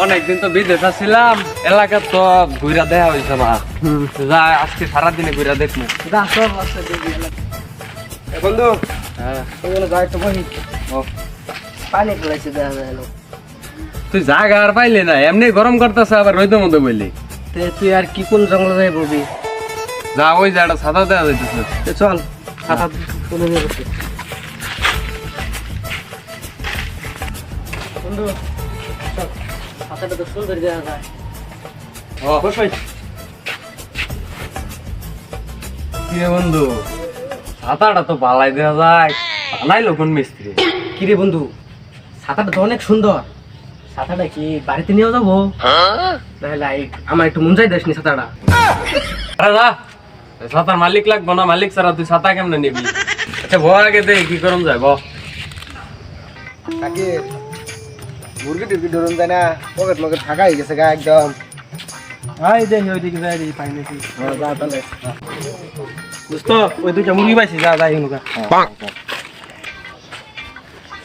অনেকদিন তো বিদেশে ছিলাম, এলাকা তো ঘুরা দেয়া হয়েছে না। যা আজকে সারাদিনে ঘুরা দেখবো। বন্ধু হ্যাঁ, যাই তো বহি পানি খেলাইছে দেখা যায়। তুই জায়গা আর পাইলি না, এমনি গরম করতেছে আবার রোদের মধ্যে বললি। তুই আর কি কোন জঙ্গলে যাই বলবি? যা ওই যে একটা ছাতা দেওয়া যাইতেছে। চল ছাতা তুলে নিয়ে বসে। বন্ধু চল, ছাতাটা তো সুন্দর দেখা যায়। কি রে বন্ধু, ছাতাটা তো পালাই দেওয়া যায়, বানাইলো কোন মিস্ত্রি? কি রে বন্ধু, ছাতাটা তো অনেক সুন্দর। ছাতাটা কি বাড়িতে নিয়ে যাবো? তাহলে আমার একটু মন চাই দেশনি ছাতাটা। আরে না, ছাতার মালিক লাগবো না, মালিক ছাড়া তুই ছাতা কেমনে নিবি? আচ্ছা ব আগে দে কি করম যায় ব। কাকি মুরগি টুরগি ধরুন যায় না, পকেট মকেট ফাঁকা হয়ে গেছে গা একদম। ভাই দেখি ওইদিকে যাই দেখি পাই নাকি। যা তাহলে দোস্ত ওই দুইটা মুরগি পাইছি, যা যাই নুকা।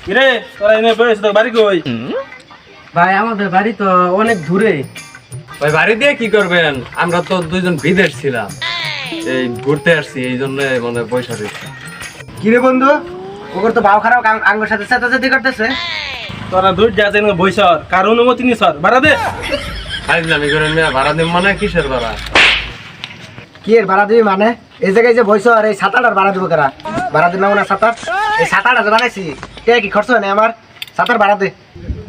কিরে তোরা এনে বসে তো বাড়ি কই? ভাই আমাদের বাড়ি তো অনেক দূরে। ভাই বাড়ি দিয়ে কি করবেন, আমরা তো দুইজন বিদেশ ছিলাম, এই ঘুরতে আসছি, এই জন্য মানে পয়সা দিচ্ছি। কি রে বন্ধু, ওর তো ভাও খারাপ আঙ্গুর সাথে চেতাচেতি করতেছে। তোরা দুই যা যাই বইসর, কার অনুমতি নি সর বাড়া দে। আমি করেন ভাড়া দিব মানে কিসের ভাড়া? কি এর ভাড়া দিবি মানে? এই জায়গায় যে বইছ আর এই ছাতাটার ভাড়া দিব কারা? ভাড়া দিন না ছাতার, এই ছাতাটা যে বানাইছি কে কি খরচ হয় না আমার? ছাতার ভাড়া দে।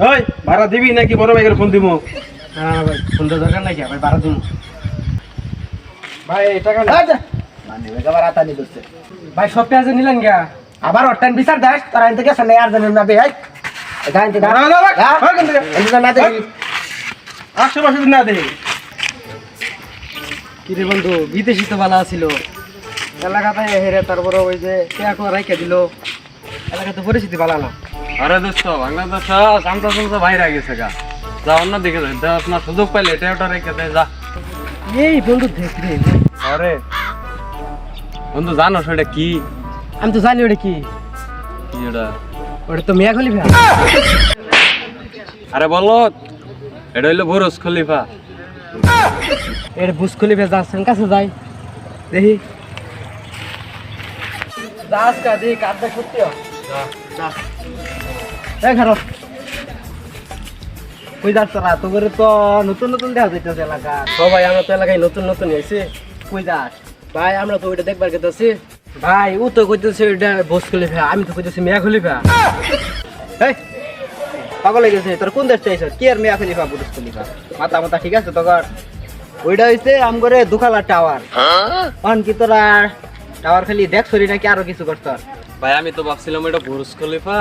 ওই ভাড়া দিবি নাকি বড় ভাইয়ের ফোন দিব? না ভাই সুন্দর দরকার নাই, ভাই ভাড়া দিন ভাই। টাকা মানে আবার আতানি দিচ্ছে ভাই। সব পেঁয়াজ নিলেন গা, আবার অটান বিচার দাস তারা এনতে গেছে না আর জানেন না ভাই। এটা এনতে না না দে আশেপাশে না দে। কি রে বন্ধু, বিদেশি তো ভালো ছিল এলাকাতে হেরে, তারপরে ওই যে টেকা রাইখা দিল, এলাকাতে পরিস্থিতি ভালো না। আরে দোস্ত বাংলাদেশ চামচা চামচা বাইরে গেছে গা, যা অন্য দিকে যাই, আপনার সুযোগ পাইলে এটা ওটা রেখে দেয় যা। এই বন্ধু দেখ রে, আরে বন্ধু জানো সেটা কি? আমি তো জানি ওটা কি। কি এটা? ওটা তো মিয়া খলিফা। আরে বলো, এটা হইলো বুরুজ খলিফা। এটা বুজ খলিফা যাচ্ছেন কাছে যাই দেখি। দাস কা দেখি কাটটা সত্যি খারো কই যাস তোরা? তো করে তো নতুন নতুন দেখা যাইতেছে এলাকা। সবাই আমরা তো এলাকায় নতুন নতুন এসে। কই যাস ভাই? আমরা তো ওইটা দেখবার গেতেছি ভাই। ও তো কইতেছে ওইটা বুজ খলিফা, আমি তো কইতেছি মিয়া খলিফা। এই পাগল হয়ে গেছে, তোর কোন দেশ চাইছ? কি আর মিয়া খলিফা বুজ খলিফা? মাথা মাথা ঠিক আছে তোর? ওইটা হইছে আম করে দুখালা টাওয়ার। অন কি তোরা টাওয়ার খালি দেখ সরি নাকি আরো কিছু করত? ভাই আমি তো ভাবছিলাম এটা বুরুজ খলিফা,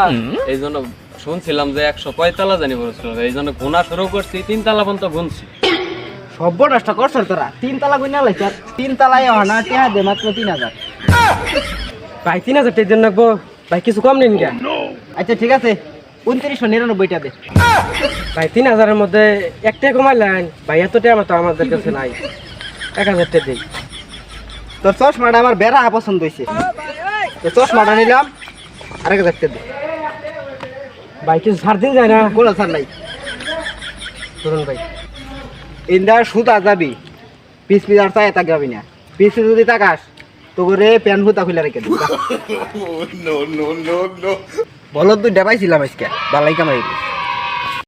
এই জন্য শুনছিলাম যে 100 তলা জানি বুরুজ খলিফা, এই জন্য গুনা শুরু করছি, 3 তলা পর্যন্ত গুনছি। সর্বনাশটা করছ তোরা। 3 তালা গুনা লাইছ, 3 তালায় হনা টিয়া দে মাত্র 3000। ভাই 3000 টাকার জন্য রাখবো ভাই, কিছু কম নিন গা। আচ্ছা ঠিক আছে 2999 টা দে ভাই। 3000 এর মধ্যে 1 টাকা কমাইলেন ভাই, এত টাকা তো আমাদের কাছে নাই। 1000 টাকা দেই। তোর চশমাটা আমার বেড়া পছন্দ হয়েছে, তোর চশমাটা নিলাম, 1000 টাকা দে ভাই। কিছু ছাড় দিন যায় না? কোনো ছাড় নাই ধরুন ভাই। ইন্দা সুতা যাবি, পিস পিস আর চাই তাক যাবি না। পিস যদি তাকাস তো করে প্যান ফুতা খুলে রেখে দিবি। বলো তুই ডেবাইছিলাম আজকে বালাই কামাই।